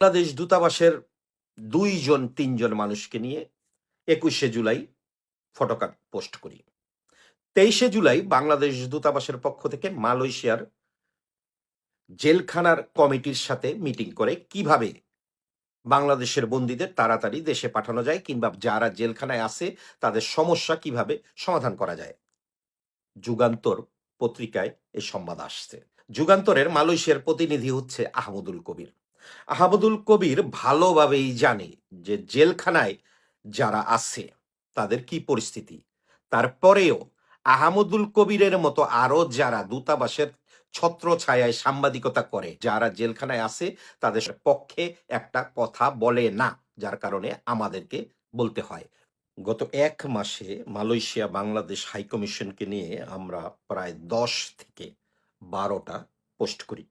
বাংলাদেশ দূতাবাসের ২ জন ৩ জন মানুষকে নিয়ে ২১শে জুলাই ফটোকার্ড পোস্ট করি। ২৩শে জুলাই বাংলাদেশ দূতাবাসের পক্ষ থেকে মালয়েশিয়ার জেলখানার কমিটির সাথে মিটিং করে কিভাবে বাংলাদেশের বন্দীদের তাড়াতাড়ি দেশে পাঠানো যায় কিংবা যারা জেলখানায় আছে তাদের সমস্যা কিভাবে সমাধান করা যায়। যুগান্তর পত্রিকায় এই সংবাদ আসছে। যুগান্তরের মালয়েশিয়ার প্রতিনিধি হচ্ছে আহমদুল কবির। আহমদুল কবির ভালোভাবেই জানে যে জেলখানায় যারা আছে তাদের কি পরিস্থিতি। তারপরেও আহমদুল কবিরের মতো আরো যারা দূতাবাসের ছত্রছায়ায় সাংবাদিকতা করে, যারা জেলখানায় আছে তাদের পক্ষে একটা কথা বলে না, যার কারণে আমাদেরকে বলতে হয়। গত ১ মাসে মালয়েশিয়া বাংলাদেশ হাইকমিশনকে নিয়ে আমরা প্রায় ১০ থেকে ১২টা পোস্ট করি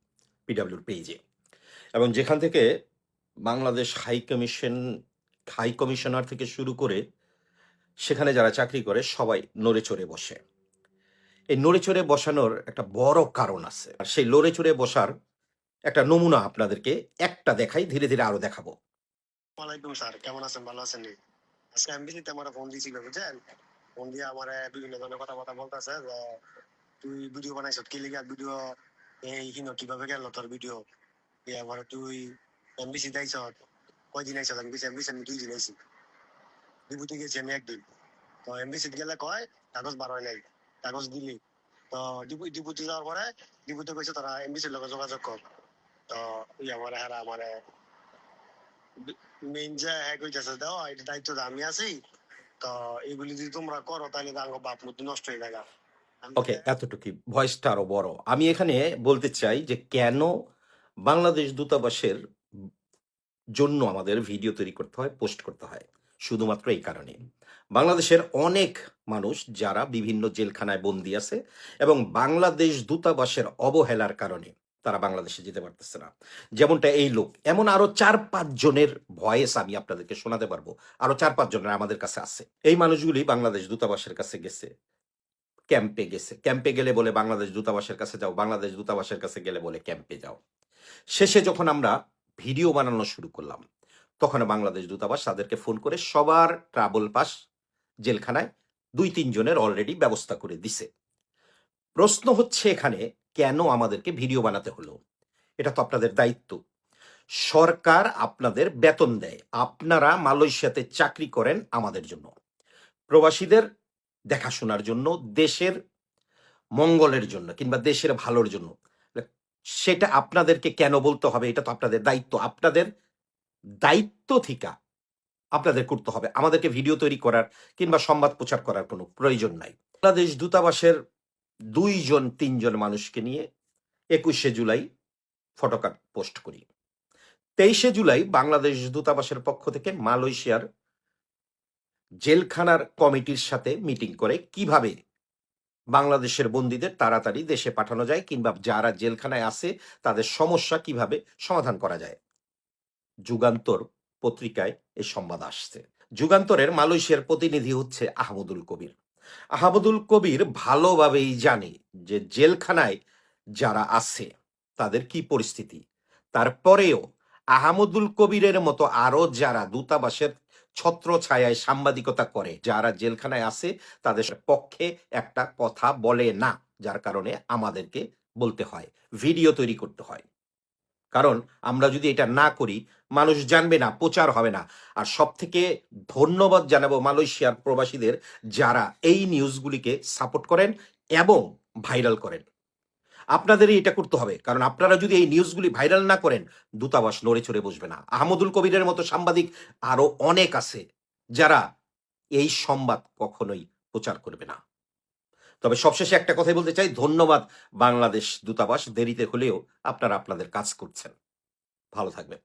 পিডব্লিউর পেজে, এবং যেখান থেকে বাংলাদেশ হাই কমিশনার থেকে শুরু করে সেখানে যারা চাকরি করে সবাই নড়ে চড়ে বসে। এই নড়ে চড়ে বসানোর একটা বড় কারণ আছে, আর সেই লড়ে চড়ে বসার একটা নমুনা আপনাদেরকে একটা দেখাই, ধীরে ধীরে আরো দেখাবো। ওয়ালাইকুম স্যার, কেমন আছেন? ভালো আছেন নি? আজকে এমবিসিতে আমার ফোন দিয়েছিল, বুঝছেন? ফোন দিয়ে আমার বিভিন্ন ধরনের কথাবার্তা বলতেছে যে তুই ভিডিও বানাইছ, কি লিগা ভিডিও এই হিনো কিভাবে গেল তোর ভিডিও? আমার তুই এমবিসি দাইছ, কয়দিন আইছ? এমবিসি আমি 2 দিন আইছি। ডিপুটি গেছি আমি 1 দিন। তো এমবিসি গেলে কয় কাগজ বার হয় নাই, কাগজ দিলি। তো ডিপুটি যাওয়ার পরে ডিপুটি কইছে তারা এমবিসির লগে যোগাযোগ কর। তো আমার হারা আমার মেইন যে কইতেছে দাও এটা দায়িত্ব আমি আছি। তো এগুলি যদি তোমরা করো তাহলে তো আমার বাপ মধ্যে নষ্ট হয়ে যায়। ওকে, এতটুকুই, ভয়েসটা আরো বড়। আমি এখানে বলতে চাই যে কেন বাংলাদেশ দূতাবাসের জন্য আমাদের ভিডিও তৈরি করতে হয়, পোস্ট করতে হয়, শুধুমাত্র এই কারণে। বাংলাদেশের অনেক মানুষ যারা বিভিন্ন জেলখানায় বন্দী আছে এবং বাংলাদেশ দূতাবাসের অবহেলার কারণে তারা বাংলাদেশে যেতে পারতেছে না। যেমনটা এই লোক, এমন আরো ৪-৫ জনের ভয়েস আমি আপনাদেরকে শোনাতে পারবো। আরো ৪-৫ জনের আমাদের কাছে আছে। এই মানুষগুলি বাংলাদেশ দূতাবাসের কাছে গেছে, ক্যাম্পে গেছে। ক্যাম্পে গেলে বলে বাংলাদেশ দূতাবাসের কাছে যাও, বাংলাদেশ দূতাবাসের কাছে গেলে বলে ক্যাম্পে যাও। শেষে যখন আমরা ভিডিও বানানো শুরু করলাম, তখন বাংলাদেশ দূতাবাস তাদেরকে ফোন করে সবার ট্রাভেল পাস জেলখানায় ২-৩ জনের অলরেডি ব্যবস্থা করে দিছে। প্রশ্ন হচ্ছে এখানে কেন আমাদেরকে ভিডিও বানাতে হলো? এটা তো আপনাদের দায়িত্ব। সরকার আপনাদের বেতন দেয়, আপনারা মালয়েশিয়াতে চাকরি করেন আমাদের জন্য, প্রবাসীদের দেখাশোনার জন্য, দেশের মঙ্গলের জন্য কিংবা দেশের ভালোর জন্য। সেটা আপনাদেরকে কেন বলতে হবে? এটা তো আপনাদের দায়িত্ব। আপনাদের দায়িত্ব থেকে আপনাদের করতে হবে। আমাদেরকে ভিডিও তৈরি করার কিংবা সংবাদ প্রচার করার কোনো প্রয়োজন নাই। বাংলাদেশ দূতাবাসের ২ জন ৩ জন মানুষকে নিয়ে ২১শে জুলাই ফটোকার্ড পোস্ট করি। ২৩শে জুলাই বাংলাদেশ দূতাবাসের পক্ষ থেকে মালয়েশিয়ার জেলখানার কমিটির সাথে মিটিং করে কিভাবে বাংলাদেশের বন্দীদের তাড়াতাড়ি দেশে পাঠানো যায় কিংবা যারা জেলখানায় আছে তাদের সমস্যা কিভাবে সমাধান করা যায়। যুগান্তর পত্রিকায় এই সংবাদ আসছে। যুগান্তরের মালয়েশিয়ার প্রতিনিধি হচ্ছে আহমদুল কবির। আহমদুল কবির ভালোভাবেই জানে যে জেলখানায় যারা আছে তাদের কি পরিস্থিতি। তারপরেও আহমদুল কবিরের মতো আরো যারা দূতাবাসের ছত্রছায়ায় সাংবাদিকতা করে, যারা জেলখানায় আছে তাদের পক্ষে একটা কথা বলে না, যার কারণে আমাদেরকে বলতে হয়, ভিডিও তৈরি করতে হয়। কারণ আমরা যদি এটা না করি মানুষ জানবে না, প্রচার হবে না। আর সবথেকে ধন্যবাদ জানাবো মালয়েশিয়ার প্রবাসীদের যারা এই নিউজগুলিকে সাপোর্ট করেন এবং ভাইরাল করেন। আপনাদেরই এটা করতে হবে, কারণ আপনারা যদি এই নিউজগুলি ভাইরাল না করেন দূতাবাস নড়ে চড়ে বসবে না। আহমদুল কবিরের মতো সাংবাদিক আরো অনেক আছে যারা এই সংবাদ কখনোই প্রচার করবে না। তবে সবশেষে একটা কথাই বলতে চাই, ধন্যবাদ বাংলাদেশ দূতাবাস, দেরিতে হলেও আপনারা আপনাদের কাজ করছেন। ভালো থাকবেন।